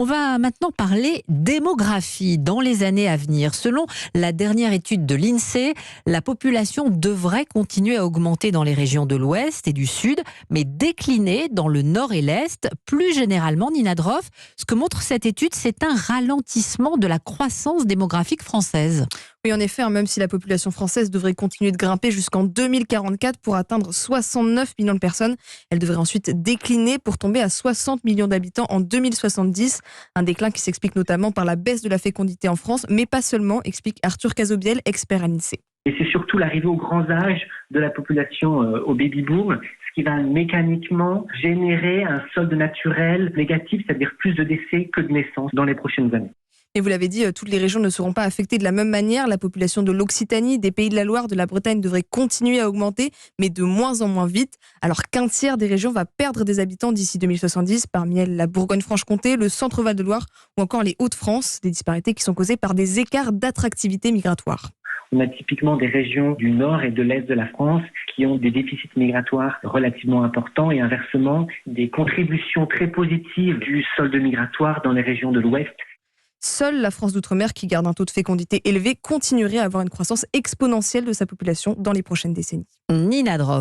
On va maintenant parler démographie dans les années à venir. Selon la dernière étude de l'INSEE, la population devrait continuer à augmenter dans les régions de l'Ouest et du Sud, mais décliner dans le Nord et l'Est. Plus généralement, Nina Droff, ce que montre cette étude, c'est un ralentissement de la croissance démographique française. Oui, en effet, même si la population française devrait continuer de grimper jusqu'en 2044 pour atteindre 69 millions de personnes, elle devrait ensuite décliner pour tomber à 60 millions d'habitants en 2070. Un déclin qui s'explique notamment par la baisse de la fécondité en France, mais pas seulement, explique Arthur Cazobiel, expert à l'INSEE. Et c'est surtout l'arrivée au grand âge de la population au baby-boom, ce qui va mécaniquement générer un solde naturel négatif, c'est-à-dire plus de décès que de naissances dans les prochaines années. Et vous l'avez dit, toutes les régions ne seront pas affectées de la même manière. La population de l'Occitanie, des Pays de la Loire, de la Bretagne devrait continuer à augmenter, mais de moins en moins vite. Alors qu'un tiers des régions va perdre des habitants d'ici 2070, parmi elles la Bourgogne-Franche-Comté, le Centre-Val de Loire ou encore les Hauts-de-France. Des disparités qui sont causées par des écarts d'attractivité migratoire. On a typiquement des régions du nord et de l'est de la France qui ont des déficits migratoires relativement importants et inversement des contributions très positives du solde migratoire dans les régions de l'ouest. Seule la France d'outre-mer, qui garde un taux de fécondité élevé, continuerait à avoir une croissance exponentielle de sa population dans les prochaines décennies. Nina Droff.